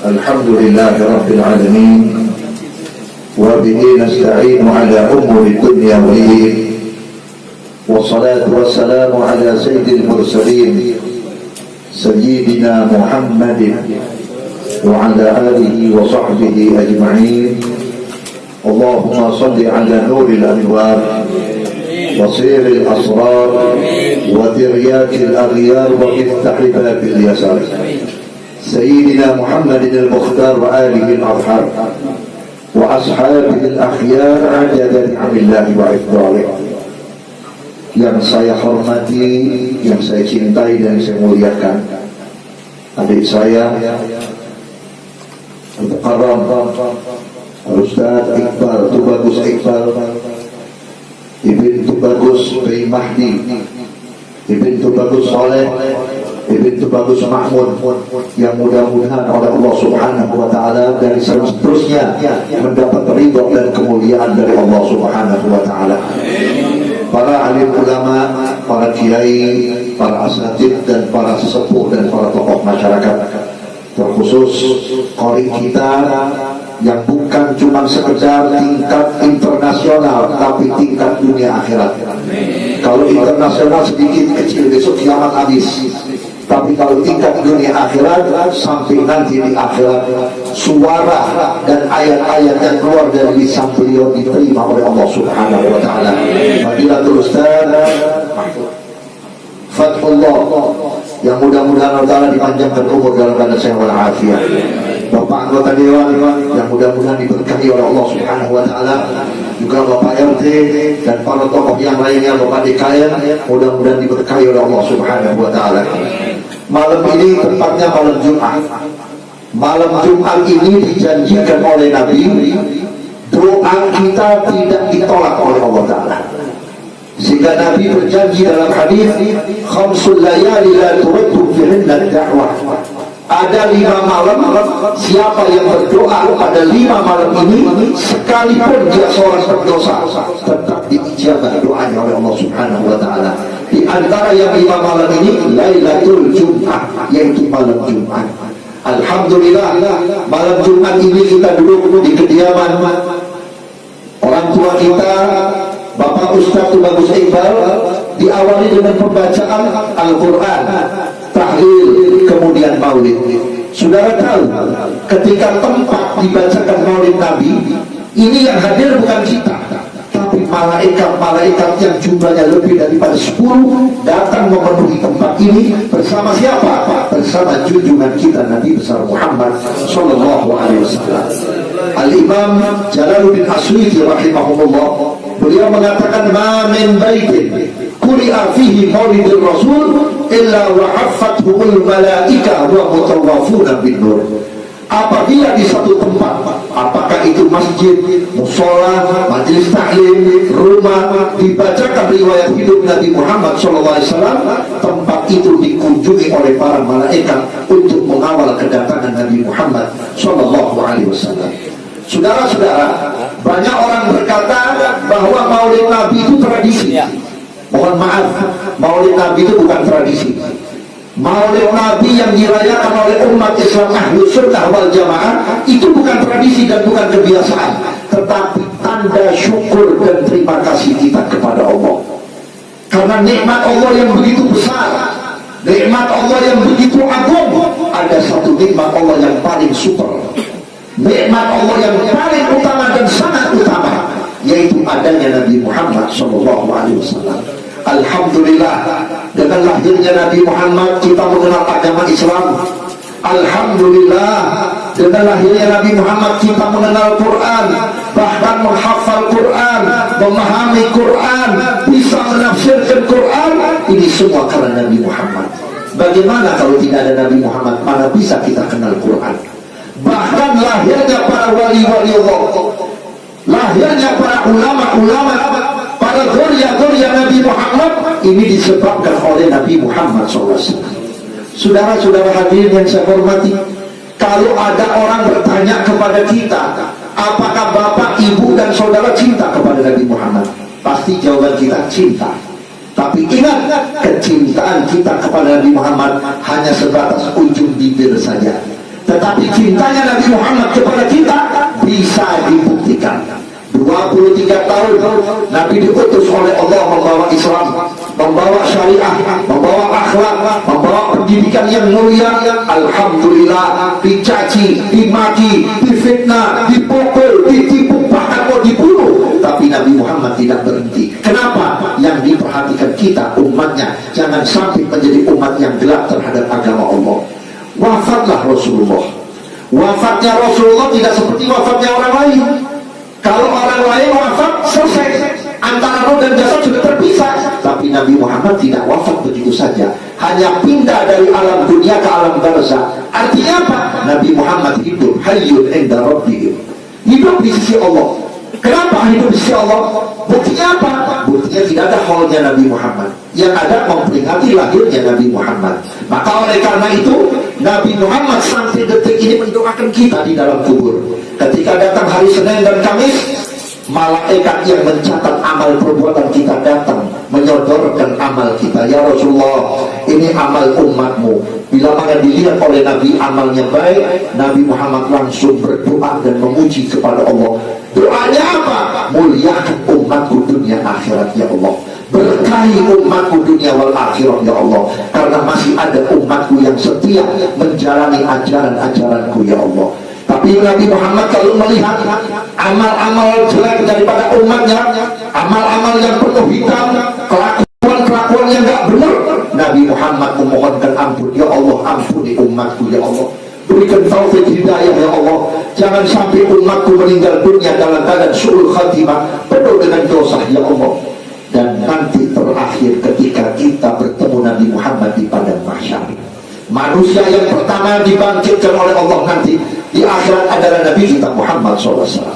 Alhamdulillahi Rabbil Alamin. Wa bihi nasta'inu ala umuri dunya wal-din. Wassalatu wassalamu ala sayyidil mursalin Sayyidina Muhammadin wa ala alihi wa sahbihi ajma'in. Allahumma salli ala nuril anwar وصير الأسرار وذريات الأغيار وافتح باب اليسار سيدنا محمد المختار وآله الأطهار وأصحابه الأخيار عدد نعم الله وإفضاله. Yang saya hormati, yang saya cintai dan saya muliakan, adik saya Al-Karam Ustaz Iqbal Tubagus Iqbal Ibn Tubagus bin Mahdi, Ibn Tubagus Saleh, Ibn Tubagus Mahmud, yang mudah-mudahan oleh Allah Subhanahu wa Ta'ala dari seterusnya mendapat ridha dan kemuliaan dari Allah Subhanahu wa Ta'ala. Para alim ulama, para kiai, para asatidz dan para sesepuh dan para tokoh masyarakat, terkhusus qori kita yang bukan cuma sekedar tingkat internasional tapi tingkat dunia akhirat. Kalau internasional sedikit kecil, besok kiamat habis. Tapi kalau tingkat dunia akhirat, sampai nanti di akhirat suara dan ayat-ayat yang keluar dari lisan beliau diterima oleh Allah Subhanahu wa Ta'ala. Fadilatul Ustaz Fathullah, yang mudah-mudahan Allah Ta'ala dipanjangkan umur dalam keadaan sehat walafiat. Bapak anggota Dewan yang mudah-mudahan diberkahi oleh Allah Subhanahu wa Ta'ala, juga Bapak RT dan para tokoh yang lainnya, Bapak DKM, mudah-mudahan diberkahi oleh Allah Subhanahu wa Ta'ala. Malam ini tepatnya malam Jumat. Malam Jumat ini dijanjikan oleh Nabi, doa kita tidak ditolak oleh Allah Ta'ala. Sehingga Nabi berjanji dalam hadis, khamsul layali la turaddu fihinna da'wah. Ada 5 malam, siapa yang berdoa pada 5 malam ini, sekalipun dia seorang berdosa, tetap diijabah doanya oleh Allah Subhanahu wa Ta'ala. Di antara yang 5 malam ini, Lailatul Jum'ah, yaitu malam Jumat. Alhamdulillah, malam Jumat ini kita duduk di kediaman orang tua kita, Bapak Ustaz Tubagus Iqbal, diawali dengan pembacaan Al-Quran, tahlil, kemudian maulid. Saudara tahu, ketika tempat dibacakan maulid Nabi, ini yang hadir bukan kita, tapi malaikat-malaikat yang jumlahnya lebih daripada 10 datang memenuhi tempat ini bersama siapa? Bersama junjungan kita Nabi besar Muhammad sallallahu alaihi wasallam. Al-Imam Jalaluddin Asyuti rahimahullah, beliau mengatakan, ma min baitin quri'a fihi maulidur rasul illa wa haffathumul malaika wa mutawafuna bin nur. Apabila di satu tempat, apakah itu masjid, musola, majelis taklim, rumah, dibacakan riwayat hidup Nabi Muhammad SAW, tempat itu dikunjungi oleh para malaikat untuk mengawal kedatangan Nabi Muhammad SAW. Saudara-saudara, banyak orang berkata bahwa maulid Nabi itu tradisi. Mohon maaf, maulid Nabi itu bukan tradisi. Maulid Nabi yang dirayakan oleh umat Islam Ahlus Sunnah wal Jamaah itu bukan tradisi dan bukan kebiasaan, tetapi tanda syukur dan terima kasih kita kepada Allah. Karena nikmat Allah yang begitu besar, nikmat Allah yang begitu agung, ada satu nikmat Allah yang paling super, nikmat Allah yang paling utama dan sangat utama, yaitu adanya Nabi Muhammad SAW. Alhamdulillah, dengan lahirnya Nabi Muhammad kita mengenal agama Islam. Alhamdulillah, dengan lahirnya Nabi Muhammad kita mengenal Quran, bahkan menghafal Quran, memahami Quran, bisa menafsirkan Quran. Ini semua karena Nabi Muhammad. Bagaimana kalau tidak ada Nabi Muhammad, mana bisa kita kenal Quran? Bahkan lahirnya para wali-wali Allah, lahirnya para ulama-ulama, para ghoria-ghoria Nabi Muhammad, ini disebabkan oleh Nabi Muhammad SAW. Saudara-saudara hadirin yang saya hormati, kalau ada orang bertanya kepada kita, apakah bapak, ibu, dan saudara cinta kepada Nabi Muhammad? Pasti jawaban kita cinta. Tapi ingat, kecintaan kita kepada Nabi Muhammad hanya sebatas ujung bibir saja. Tetapi Tapi cintanya Nabi Muhammad kepada kita bisa dibuktikan. 23 tahun Nabi diutus oleh Allah membawa Islam, membawa syariah, membawa akhlak, membawa pendidikan yang mulia. Alhamdulillah, dicaci, dimaki, difitnah, dipukul, ditipu, bahkan mau dibunuh, tapi Nabi Muhammad tidak berhenti. Kenapa? Yang diperhatikan kita umatnya jangan sampai menjadi umat yang gelap terhadap agama Allah. Wafatlah Rasulullah. Wafatnya Rasulullah tidak seperti wafatnya orang lain. Kalau orang lain wafat selesai, antara roh dan jasad sudah terpisah. Tapi Nabi Muhammad tidak wafat begitu saja, hanya pindah dari alam dunia ke alam barzakh. Artinya apa? Nabi Muhammad hidup hayyun inda rabbih, hidup di sisi Allah. Kenapa hidup di sisi Allah? Buktinya apa? Buktinya tidak ada haulnya Nabi Muhammad, yang ada memperingati lahirnya Nabi Muhammad. Maka oleh karena itu Nabi Muhammad sampai detik ini mendoakan kita di dalam kubur. Ketika datang hari Senin dan Kamis, malaikat yang mencatat amal perbuatan kita datang menyodorkan amal kita. Ya Rasulullah, ini amal umatmu. Bila mana dilihat oleh Nabi amalnya baik, Nabi Muhammad langsung berdoa dan memuji kepada Allah. Doanya apa? Muliakan umatku dunia akhirat ya Allah, berkahi umatku dunia wal akhirat ya Allah, karena masih ada umatku yang setia menjalani ajaran-ajaranku ya Allah. Tapi Nabi Muhammad kalau melihat amal-amal jelek daripada umatnya, amal-amal yang penuh hitam, kelakuan-kelakuan yang gak benar, Nabi Muhammad memohonkan ampun. Ya Allah, ampuni umatku ya Allah, berikan taufik hidayah ya Allah, jangan sampai umatku meninggal dunia dalam keadaan su'ul khatimah, penuh dengan dosa ya Allah. Dan nanti terakhir ketika kita bertemu Nabi Muhammad di padang mahsyar, manusia yang pertama dibangkitkan oleh Allah nanti di akhirat adalah Nabi kita Muhammad SAW.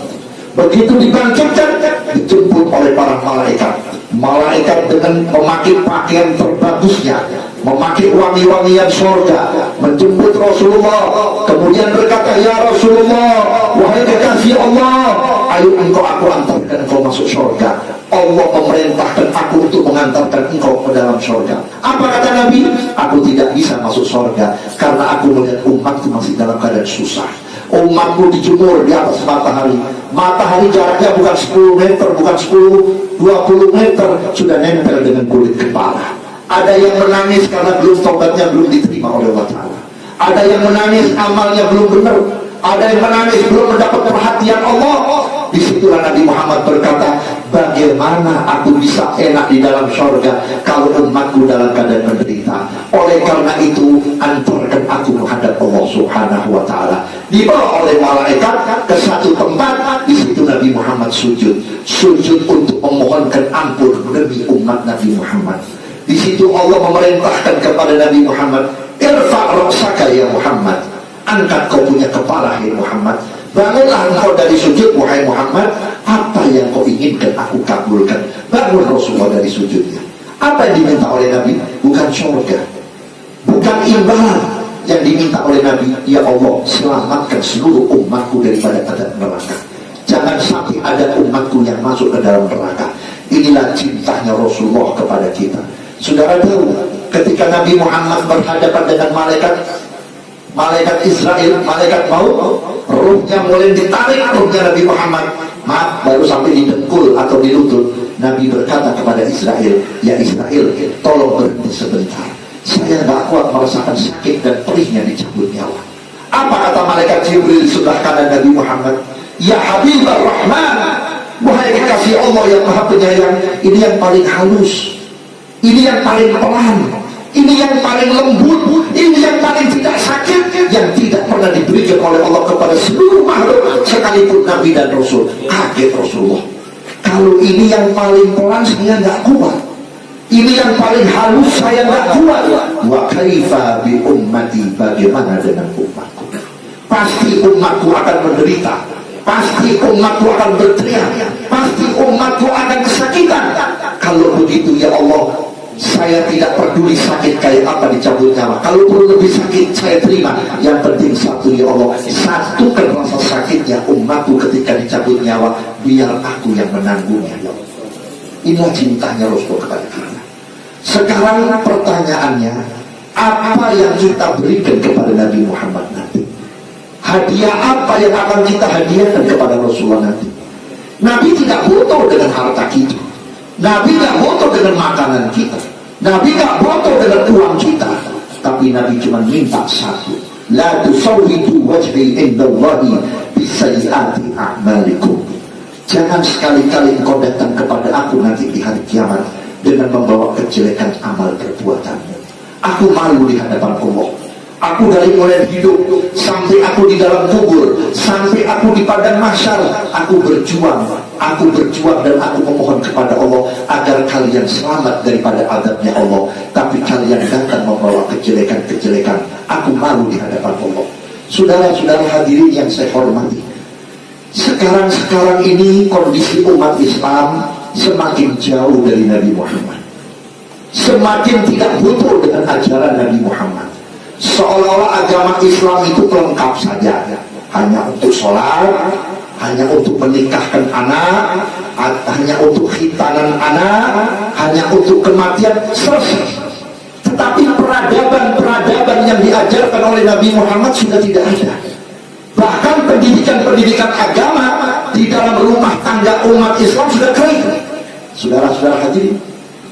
Begitu dibangkitkan, dijemput oleh para malaikat. Malaikat dengan memakai pakaian terbagusnya, memakai wangi-wangian surga, menjemput Rasulullah. Kemudian berkata, ya Rasulullah, wahai kekasih Allah, ayo engkau aku antarkan engkau masuk surga. Allah memerintahkan aku untuk mengantarkan engkau ke dalam surga. Apa kata Nabi? Aku tidak bisa masuk surga karena aku melihat umatku masih dalam keadaan susah. Umatku dijemur di atas matahari. Matahari jaraknya bukan 10 meter, bukan 10-20 meter, sudah nempel dengan kulit kepala. Ada yang menangis karena belum tobatnya belum diterima oleh Allah Ta'ala. Ada yang menangis amalnya belum benar. Ada yang menangis belum mendapat perhatian Allah. Disitulah Nabi Muhammad berkata, bagaimana aku bisa enak di dalam surga kalau umatku dalam keadaan menderita. Oleh karena itu, antarkan aku menghadap Allah Subhanahu wa Ta'ala. Dibawa oleh malaikat ke satu tempat. Di situ Nabi Muhammad sujud untuk memohonkan ampun demi umat Nabi Muhammad. Di situ Allah memerintahkan kepada Nabi Muhammad, irfa' ra'saka ya Muhammad, angkat kau punya kepala ya Muhammad. Bangunlah engkau dari sujud wahai Muhammad, apa yang kau inginkan aku kabulkan. Bangun Rasulullah dari sujudnya. Apa yang diminta oleh Nabi? Bukan surga, bukan imbalan. Yang diminta oleh Nabi, ya Allah, selamatkan seluruh umatku daripada adab neraka. Jangan sampai ada umatku yang masuk ke dalam neraka. Inilah cintanya Rasulullah kepada kita. Saudara tahu, ketika Nabi Muhammad berhadapan dengan malaikat Israel, malaikat maut, ruhnya mulai ditarik ruhnya Nabi Muhammad. Maaf, baru sampai di dengkul atau di lutut. Nabi berkata kepada Israel, ya Israel, tolong berhenti sebentar. Saya gak kuat merasakan sakit dan perihnya dicabut nyawa. Apa kata malaikat Jibril sebelah kanan Nabi Muhammad? Ya Habibur Rahman, wahai kekasih Allah yang maha penyayang, ini yang paling halus, ini yang paling pelan, ini yang paling lembut, ini yang paling tidak sakit, yang tidak pernah diberikan oleh Allah kepada seluruh makhluk sekalipun Nabi dan Rasul. Kaget Rasulullah, kalau ini yang paling pelan saya nggak kuat, ini yang paling halus saya nggak kuat. Wa kaifa bi ummati, bagaimana dengan umatku? Pasti umatku akan menderita, pasti umatku akan berteriak, pasti umatku akan kesakitan. Kalau begitu ya Allah, saya tidak peduli sakit kayak apa dicabut nyawa. Kalau perlu lebih sakit saya terima. Yang penting satu ya Allah, satukan rasa sakitnya umatku ketika dicabut nyawa, biar aku yang menanggungnya ya Allah. Inilah cintanya Rasul kepada kita. Sekarang pertanyaannya, apa yang kita berikan kepada Nabi Muhammad nanti? hadiah apa yang akan kita hadiahkan kepada Rasulullah nanti. Nabi tidak butuh dengan harta kita, Nabi tidak butuh dengan makanan kita, Nabi tidak butuh dengan uang kita, tapi Nabi cuma minta satu, la tusawwidu wajhi indallahi bisayyiati a'malikum. Jangan sekali-kali engkau datang kepada aku nanti di hari kiamat dengan membawa kejelekan amal perbuatanmu. Aku malu di hadapan Allah. Aku dari mulai hidup sampai aku di dalam kubur, sampai aku di padang mahsyar, aku berjuang dan aku memohon kepada Allah agar kalian selamat daripada azabnya Allah. Tapi kalian datang membawa kejelekan-kejelekan. Aku malu di hadapan Allah. Saudara-saudara hadirin yang saya hormati, sekarang ini kondisi umat Islam semakin jauh dari Nabi Muhammad, semakin tidak butuh dengan ajaran Nabi Muhammad. Seolah-olah agama Islam itu lengkap saja, hanya untuk sholat, hanya untuk menikahkan anak, hanya untuk khitanan anak, hanya untuk kematian, selesai. Tetapi peradaban yang diajarkan oleh Nabi Muhammad sudah tidak ada. Bahkan pendidikan agama di dalam rumah tangga umat Islam sudah kering. Saudara-saudara hadirin,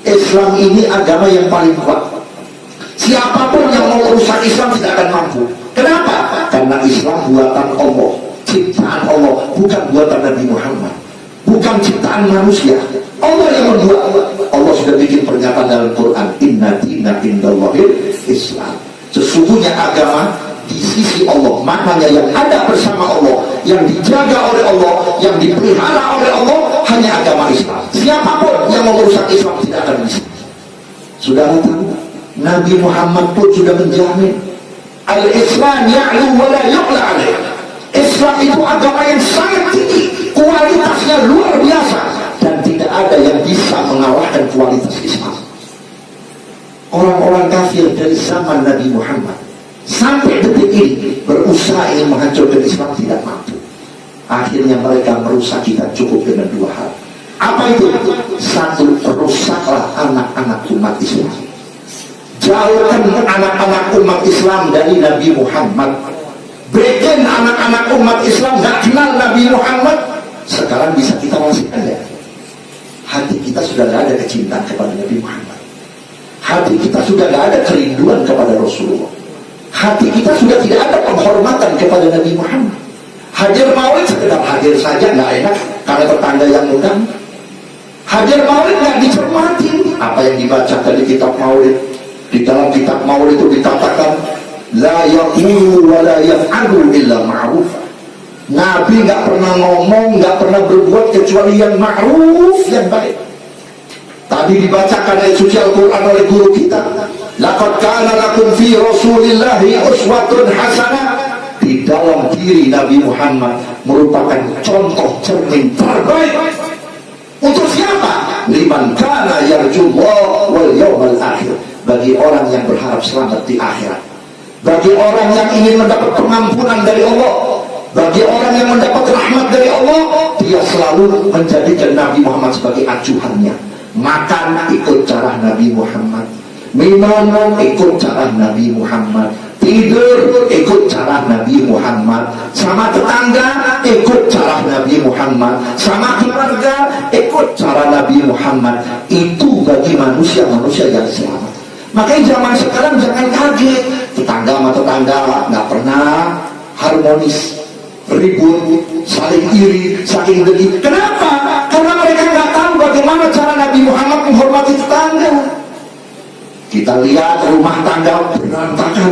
Islam ini agama yang paling kuat. Siapapun yang mau merusak Islam tidak akan mampu. Kenapa? Karena Islam buatan Allah, ciptaan Allah, bukan buatan Nabi Muhammad, bukan ciptaan manusia. Allah yang membuat. Allah sudah bikin pernyataan dalam Quran, inna dina indallahil Islam. Sesungguhnya agama di sisi Allah, maknanya yang ada bersama Allah, yang dijaga oleh Allah, yang dipelihara oleh Allah, hanya agama Islam. Siapapun yang mau merusak Islam tidak akan bisa. Saudara tahu, Nabi Muhammad pun sudah menjamin al-Islam ya'lu wa la yu'la alaih. Islam itu agama yang sangat tinggi, kualitasnya luar biasa, dan tidak ada yang bisa mengalahkan kualitas Islam. Orang-orang kafir dari zaman Nabi Muhammad sampai detik ini berusaha ingin menghancurkan Islam, tidak mampu. Akhirnya mereka merusak kita cukup dengan dua hal. Apa itu? Satu, rusaklah anak-anak umat Islam. Jauhkan anak-anak umat Islam dari Nabi Muhammad. Bikin anak-anak umat Islam gak kenal Nabi Muhammad. Sekarang bisa kita rasakan ya, hati kita sudah gak ada kecintaan kepada Nabi Muhammad. Hati kita sudah gak ada kerinduan kepada Rasulullah. Hati kita sudah tidak ada penghormatan kepada Nabi Muhammad. Hadir maulid sekedar hadir saja, gak enak karena tetangga yang undang. Hadir maulid gak dicermati apa yang dibaca dari kitab maulid. Di dalam kitab maulid itu dikatakan la yaqulu wa la yaf'alu illa ma'ruf. Nabi gak pernah ngomong, gak pernah berbuat kecuali yang ma'ruf, yang baik. Tadi dibacakan ayat suci Al-Quran oleh guru kita, laqad kana lakum fi rasulillahi uswatun hasanah. Di dalam diri Nabi Muhammad merupakan contoh cermin terbaik. Untuk siapa? Liman kana yarjullah wal yawmal akhir. Bagi orang yang berharap selamat di akhirat, bagi orang yang ingin mendapat pengampunan dari Allah, bagi orang yang mendapat rahmat dari Allah, dia selalu menjadikan Nabi Muhammad sebagai acuannya. Makan ikut cara Nabi Muhammad, minum ikut cara Nabi Muhammad, tidur ikut cara Nabi Muhammad, sama tetangga ikut cara Nabi Muhammad, sama keluarga ikut cara Nabi Muhammad. Itu bagi manusia-manusia yang selamat. Makanya zaman sekarang jangan kaget, tetangga sama tetangga nggak pernah harmonis, ribut, saling iri, saling dengki. Kenapa? Karena mereka nggak tahu bagaimana cara Nabi Muhammad menghormati tetangga. Kita lihat rumah tangga berantakan,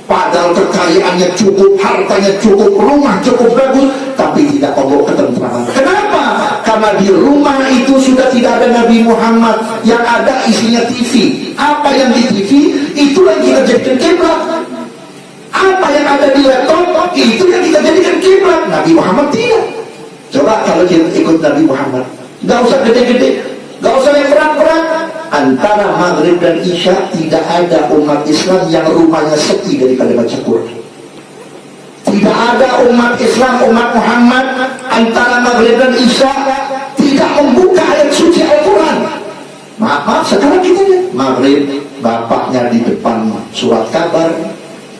padahal kekayaannya cukup, hartanya cukup, rumah cukup bagus, tapi tidak membawa ketentraman. Kenapa? Karena di rumah itu sudah tidak ada Nabi Muhammad, yang ada isinya TV. Apa yang di TV, itulah yang kita jadikan kiblat. Apa yang ada di laptop, itu yang kita jadikan kiblat. Nabi Muhammad tidak. Coba kalau kita ikut Nabi Muhammad, gak usah gede-gede, gak usah yang berat-berat. Antara maghrib dan isya tidak ada umat Islam yang rumahnya sepi daripada baca Quran. Tidak ada umat Islam, umat Muhammad antara maghrib dan isya tidak membuka ayat suci Al-Quran. Maaf, sekarang kita lihat maghrib bapaknya di depan surat kabar,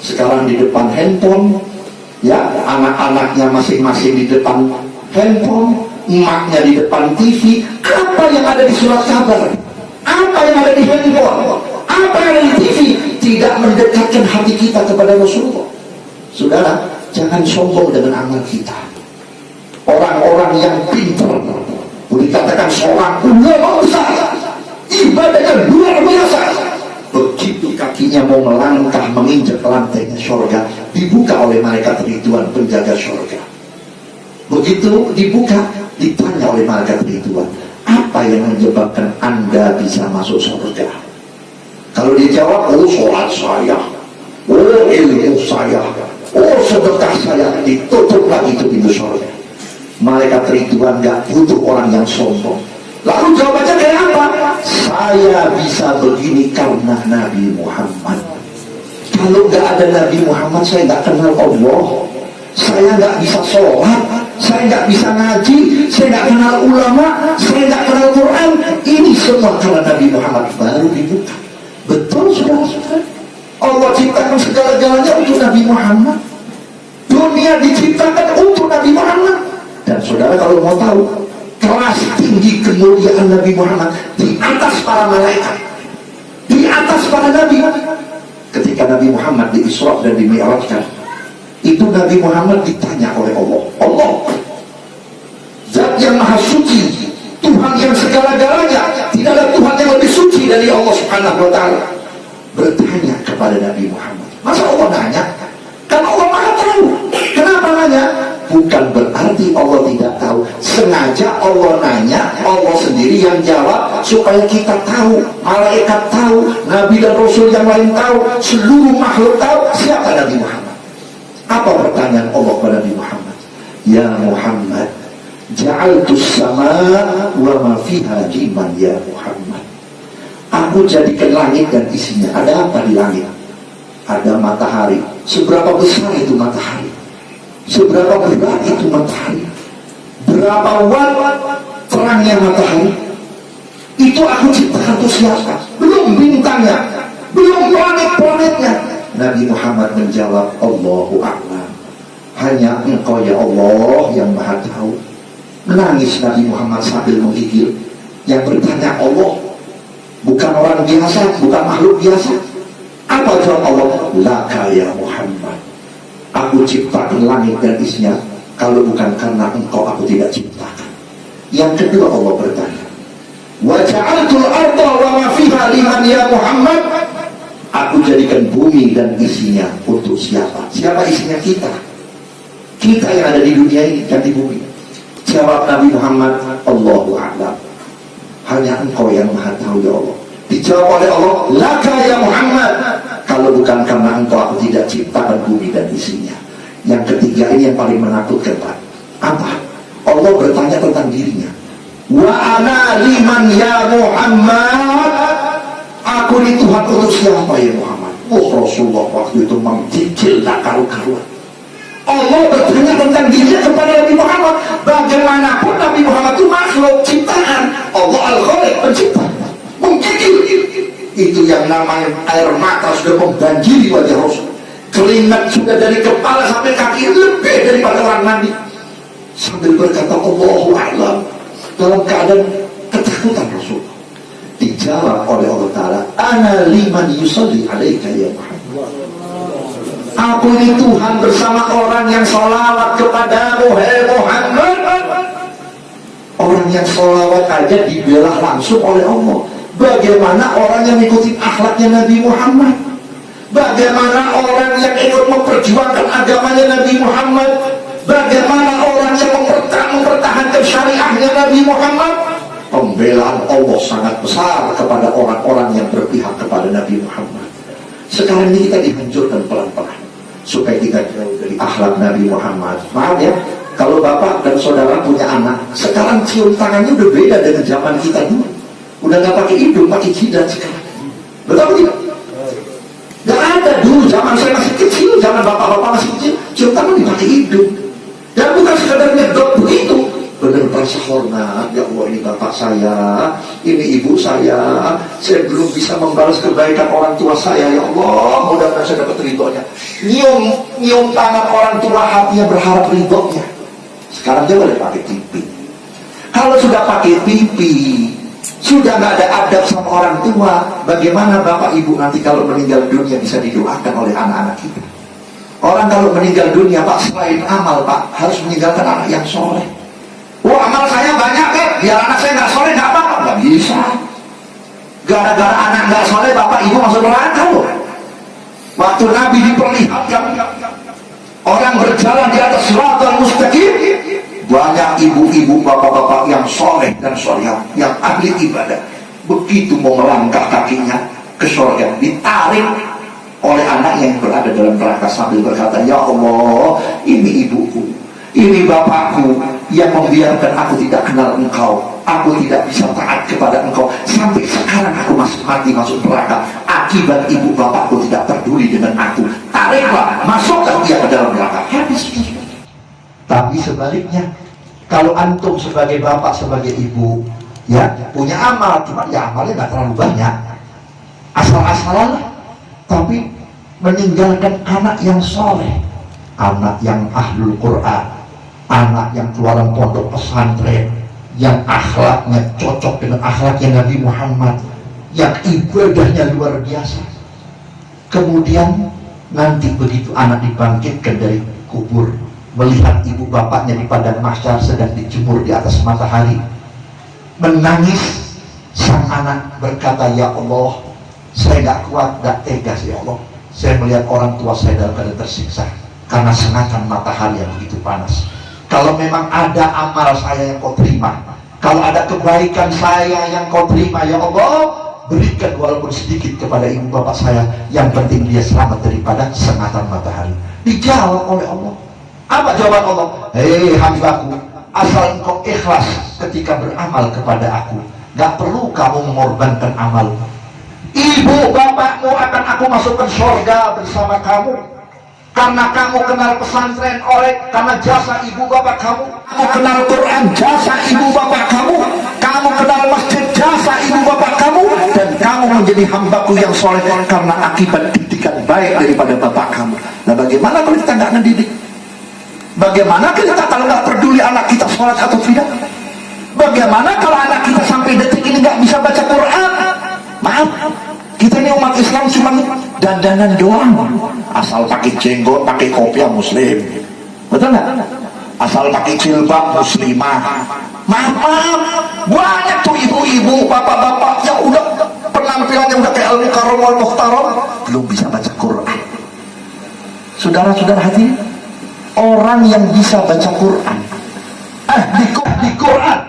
sekarang di depan handphone, Ya, anak-anaknya masing-masing di depan handphone, emaknya di depan TV. Apa yang ada di surat kabar? Apa yang ada di handphone? Apa yang ada di TV? Tidak mendekatkan hati kita kepada Rasulullah. Saudara, jangan sombong dengan amal kita. Orang-orang yang pintar, boleh dikatakan seorang ulama besar, ibadahnya luar biasa. Begitu kakinya mau melangkah menginjak lantainya surga, dibuka oleh malaikat Ridwan, penjaga surga. Begitu dibuka, ditanya oleh malaikat Ridwan, apa yang menyebabkan Anda bisa masuk surga? Kalau dia jawab, oh sholat saya, oh ilmu saya, oh sedekah saya, ditutup lagi itu pintu surga. Malaikat Ridwan gak butuh orang yang sombong. Lalu jawabannya kayak apa? Saya bisa begini karena Nabi Muhammad. Kalau gak ada Nabi Muhammad, saya gak kenal Allah. Saya gak bisa sholat, saya gak bisa ngaji, saya gak kenal ulama, saya gak kenal Quran. Ini semua karena Nabi Muhammad. Baru dibuka. Betul, saudara-saudara. Allah ciptakan segala-galanya untuk Nabi Muhammad. Dunia diciptakan untuk Nabi Muhammad. Dan saudara kalau mau tahu, kelas tinggi kemuliaan Nabi Muhammad di atas para malaikat, di atas para nabi. Ketika Nabi Muhammad di Isra dan di Mi'rajkan, itu Nabi Muhammad ditanya oleh Allah, Allah, Zat yang maha suci, Tuhan yang segala-galanya, tidak ada Tuhan yang lebih suci dari Allah Subhanahu wa ta'ala, bertanya kepada Nabi Muhammad. Masa Allah nanya? Kan Allah maha tahu. Kenapa nanya? Bukan berarti Allah tidak tahu. Sengaja Allah nanya, Allah sendiri yang jawab supaya kita tahu, malaikat tahu, Nabi dan Rasul yang lain tahu, seluruh makhluk tahu siapa Nabi Muhammad. Apa pertanyaan Allah kepada Nabi Muhammad? Ya Muhammad, ja'altus sama wa ma fiha liman ya Muhammad. Aku jadikan langit dan isinya. Ada apa di langit? Ada matahari. Seberapa besar itu matahari? Seberapa berat itu matahari? Berapa watt terangnya matahari? Itu aku ciptakan untuk siapa? Belum bintangnya, belum planet-planetnya. Nabi Muhammad menjawab, Allahu a'lam. Hanya Engkau ya Allah yang maha tahu. Menangis Nabi Muhammad sambil menggigil. Yang bertanya Allah, bukan orang biasa, bukan makhluk biasa. Apa jawab Allah? Laka ya Muhammad, aku ciptakan langit dan isinya. Kalau bukan karena Engkau, aku tidak ciptakan. Yang kedua Allah bertanya, wa ja'altul arda wa ma fiha liman ya Muhammad. Aku jadikan bumi dan isinya untuk siapa? Siapa isinya? Kita. Kita yang ada di dunia ini dan di bumi. Jawab Nabi Muhammad, Allahu a'lam. Hanya Engkau yang maha tahu ya Allah. Dijawab oleh Allah, laka ya Muhammad. Kalau bukan karena Engkau, aku tidak ciptakan bumi dan isinya. Yang ketiga ini yang paling menakutkan, Pak. Apa? Allah bertanya tentang dirinya. Wa ana liman ya Muhammad. Aku ini Tuhan untuk siapa ya Muhammad? Oh, Rasulullah waktu itu menggigil tak karu-karuan. Allah bertanya tentang dirinya kepada Nabi Muhammad. Bagaimanapun Nabi Muhammad itu makhluk ciptaan Allah, Al-Khaliq, pencipta. Menggigil. Itu yang namanya air mata sudah membanjiri wajah Rasul. Keringat sudah dari kepala sampai kaki lebih daripada orang Nabi. Sambil berkata Allahu a'lam, dalam keadaan ketakutan Rasul. Dijawab oleh Allah Ta'ala, ana liman yusalli alaika ya Muhammad. Aku ini Tuhan bersama orang yang sholawat kepadamu, hai Muhammad. Orang yang sholawat aja dibela langsung oleh Allah. Bagaimana orang yang mengikuti akhlaknya Nabi Muhammad? Bagaimana orang yang ikut memperjuangkan agamanya Nabi Muhammad? Bagaimana orang yang mempertahankan syariahnya Nabi Muhammad? Pembelaan Allah sangat besar kepada orang-orang yang berpihak kepada Nabi Muhammad. Sekarang ini kita dihancurkan pelan-pelan supaya kita jauh dari akhlak Nabi Muhammad. Maaf ya, kalau bapak dan saudara punya anak, sekarang cium tangannya udah beda dengan zaman kita dulu. Udah gak pakai hidung, pakai jidat sekarang. Betul tidak? Gak ada dulu, zaman saya masih kecil, zaman bapak-bapak masih kecil, cium tangan dipakai hidung. Dan bukan sekadar nyedot begitu, benar-benar sempurna. Ya Allah, ini bapak saya, ini ibu saya belum bisa membalas kebaikan orang tua saya. Ya Allah, mudah-mudahan saya dapat ridhonya. Nyium tangan orang tua, hatinya berharap ridhonya. Sekarang dia boleh pakai pipi. Kalau sudah pakai pipi, sudah nggak ada adab sama orang tua, bagaimana bapak ibu nanti kalau meninggal dunia bisa didoakan oleh anak-anak kita? Orang kalau meninggal dunia, Pak, selain amal, Pak, harus meninggalkan anak yang soleh. Wah, amal saya banyak, biar anak saya nggak soleh nggak apa-apa. Nggak bisa. Gara-gara anak nggak soleh, bapak ibu masuk neraka loh. Waktu Nabi diperlihatkan orang berjalan di atas siratal mustaqim, banyak ibu-ibu, bapak-bapak yang soleh dan solehah, yang ahli ibadah. Begitu mau melangkah kakinya ke surga, ditarik oleh anaknya yang berada dalam neraka sambil berkata, ya Allah, ini ibuku, ini bapakku yang membiarkan aku tidak kenal engkau, aku tidak bisa taat kepada engkau, sampai sekarang aku mati masuk neraka akibat ibu bapakku tidak peduli dengan aku. Tariklah, masukkan dia ke dalam neraka. Habis. Tapi sebaliknya, kalau antum sebagai bapak, sebagai ibu, ya punya amal, cuma ya amalnya nggak terlalu banyak, asal-asalan, tapi meninggalkan anak yang soleh, anak yang ahlul Quran, anak yang keluaran pondok pesantren, yang akhlaknya cocok dengan akhlaknya Nabi Muhammad, yang ibadahnya luar biasa. Kemudian nanti begitu anak dibangkitkan dari kubur, melihat ibu bapaknya di padang mahsyar sedang dijemur di atas matahari, menangis. Sang anak berkata, ya Allah, saya gak kuat, gak tegas ya Allah, saya melihat orang tua saya dalam keadaan tersiksa karena sengatan matahari yang begitu panas. Kalau memang ada amal saya yang kau terima, kalau ada kebaikan saya yang kau terima, ya Allah, berikan walaupun sedikit kepada ibu bapak saya, yang penting dia selamat daripada sengatan matahari. Dijawab oleh Allah. Apa jawaban Allah? Hei hambaku, asal engkau ikhlas ketika beramal kepada aku, gak perlu kamu mengorbankan amal. Ibu bapakmu akan aku masukkan surga bersama kamu, karena kamu kenal pesantren karena jasa ibu bapak kamu. Kamu kenal Quran, jasa ibu bapak kamu. Kamu kenal masjid, jasa ibu bapak kamu. Dan kamu menjadi hambaku yang soleh karena akibat didikan baik daripada bapak kamu. Nah, bagaimana kalau kita nggak mendidik? Bagaimana kita kalau nggak peduli anak kita sholat atau tidak? Bagaimana kalau anak kita sampai detik ini nggak bisa baca Quran? Maaf, kita ini umat Islam cuma dandanan doang. Asal pakai jenggot, pakai kopiah muslim, betul nggak? Asal pakai jilbab muslimah. Maaf, banyak tuh ibu-ibu, bapak-bapak yang udah penampilannya udah kayak Al-Mukarram wal-Mukhtaram, belum bisa baca Quran. Saudara-saudara hati, orang yang bisa baca Quran, di Quran,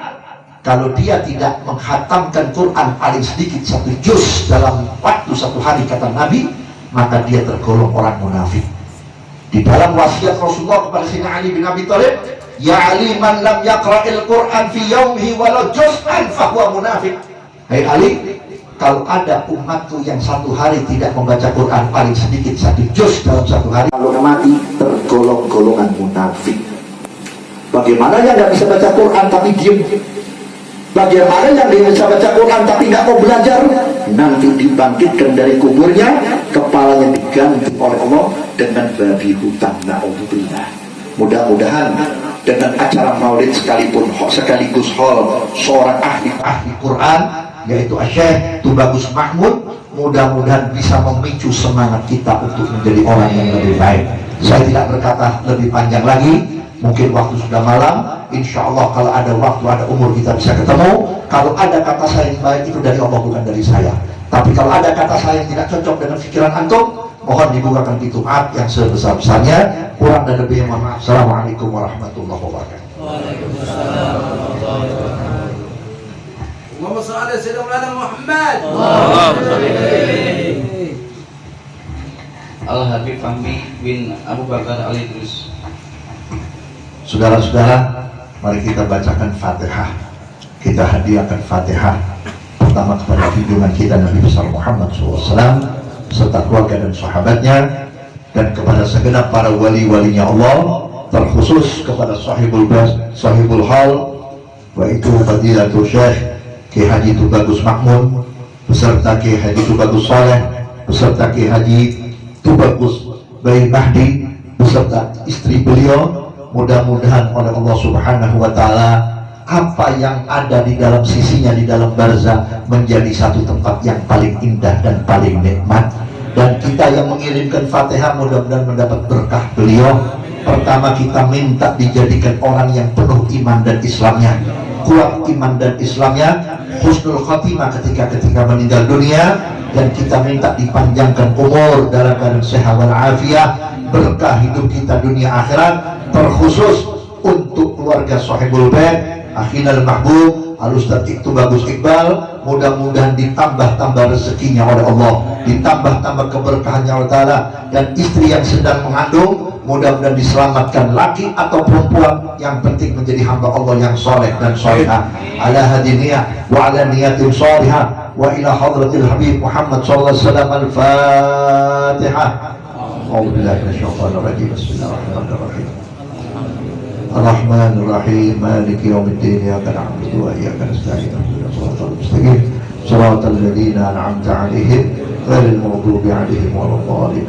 kalau dia tidak menghatamkan Quran paling sedikit 1 juz dalam waktu 1 hari, kata Nabi, maka dia tergolong orang munafik. Di dalam wasiat Rasulullah kepada Sayyidina Ali bin Abi Thalib, ya Ali, man lam yaqra'il Quran fi yawmihi walau juz'an fahuwa munafik. Hai Ali, kalau ada umatku yang 1 hari tidak membaca Quran paling sedikit 1 juz dalam 1 hari, kalau mati tergolong golongan munafik. Bagaimana yang nggak bisa baca Quran tapi diem? Bagaimana yang dia bisa baca Quran tapi nggak mau belajar? Nanti dibangkitkan dari kuburnya, kepalanya diganti oleh Allah dengan babi hutan. Na'udzubillah. Mudah-mudahan dengan acara maulid sekaligus hall seorang ahli Quran, yaitu Syekh Tubagus Mahmud, mudah-mudahan bisa memicu semangat kita untuk menjadi orang yang lebih baik. Saya tidak berkata lebih panjang lagi, mungkin waktu sudah malam. Insya Allah kalau ada waktu, ada umur, kita bisa ketemu. Kalau ada kata saya yang baik, itu dari Allah, bukan dari saya. Tapi kalau ada kata saya yang tidak cocok dengan pikiran antum, mohon dibukakan pintu maaf yang sebesar-besarnya. Kurang dan lebihnya mohon maaf. Assalamualaikum warahmatullahi wabarakatuh. Waalaikumsalam warahmatullahi wabarakatuh. Allahumma shalli ala sayyidina Muhammad. Al-Habib Fahmi bin Abu Bakar Al-Idrus. Saudara-saudara, mari kita bacakan Fatihah. Kita hadiahkan Fatihah pertama kepada junjungan kita Nabi besar Muhammad SAW serta keluarga dan sahabatnya, dan kepada segenap para wali-walinya Allah, terkhusus kepada sahibul hal yaitu Fadilatul Syekh Kiai Haji Tubagus Makmun beserta Kiai Haji Tubagus Saleh beserta Kiai Haji Tubagus Bayi Mahdi beserta istri beliau. Mudah-mudahan oleh Allah Subhanahu wa Ta'ala apa yang ada di dalam sisinya di dalam barzah menjadi satu tempat yang paling indah dan paling nikmat. Dan kita yang mengirimkan Fatihah mudah-mudahan mendapat berkah beliau. Pertama kita minta dijadikan orang yang penuh iman dan Islamnya, kuat iman dan Islamnya, husnul khatimah ketika meninggal dunia. Dan kita minta dipanjangkan umur dalam keadaan sehat wal afiat, berkah hidup kita dunia akhirat, terkhusus untuk keluarga Sahibul Bait Akhinal Mahbub Al-Ustadz Tubagus Iqbal. Mudah-mudahan ditambah-tambah rezekinya oleh Allah, ditambah-tambah keberkahannya oleh Ta'ala. Dan istri yang sedang mengandung mudah-mudahan diselamatkan, laki atau perempuan, yang penting menjadi hamba Allah yang soleh dan solehah. Ala hadiniyah wa ala niyatin solehah wa ila hadratil Habib Muhammad sallallahu alaihi wasallam. Al-Fatihah. A'udzubillahi minasyaitonir rajim. Bismillahirrahmanirrahim. Ar-Rahmanir-Rahim. Maliki yaumiddin. Iyyaka na'budu wa iyyaka nasta'in. Ihdinas siratal mustaqim. Shiratal ladzina an'amta 'alaihim ghairil maghdubi 'alaihim waladdallin.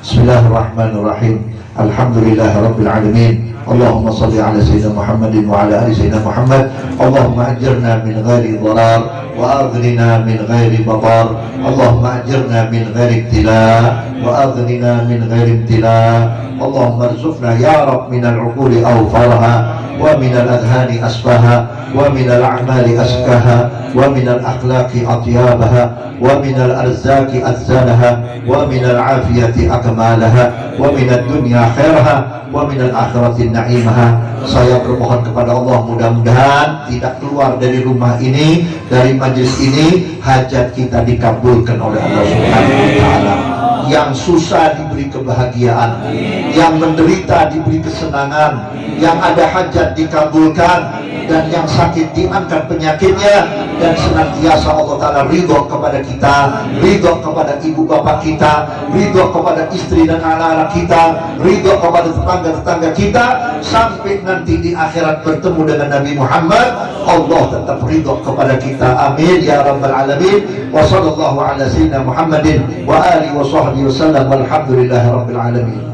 Bismillahirrahmanirrahim. Alhamdulillahirabbil alamin. Allahumma shalli ala sayyidina Muhammadin wa ala ali sayyidina Muhammad. Allahumma ajirna min ghairi dharar wa aghnina min ghairi batar. Allahumma ajirna min ghairi ibtila wa aghnina min ghairi ibtila. Allahumma arzuqna ya Rabb min al-uquli awfaraha wa min al-adhani asfaha wa min al-a'mali askaha wa min al-akhlaqi atyabaha wa min al-arzaqi azzalaha wa min al-afiyati akmalaha wa min ad-dunya khairaha wa min al-akhirati na'imaha. Saya bermohon kepada Allah mudah-mudahan tidak keluar dari rumah ini, dari majlis ini, hajat kita dikabulkan oleh Allah Subhanahu wa Ta'ala. Yang susah diberi kebahagiaan, yang menderita diberi kesenangan, yang ada hajat dikabulkan, dan yang sakit diangkat penyakitnya, dan senantiasa Allah Ta'ala ridho kepada kita, ridho kepada ibu bapak kita, ridho kepada istri dan anak-anak kita, ridho kepada tetangga-tetangga kita, sampai nanti di akhirat bertemu dengan Nabi Muhammad. Allah tetap ridho kepada kita. Amin ya rabbal alamin. Wa sallallahu ala sayyidina Muhammadin wa alihi wa sahbihi wasallam. Walhamdulillahi rabbil alamin.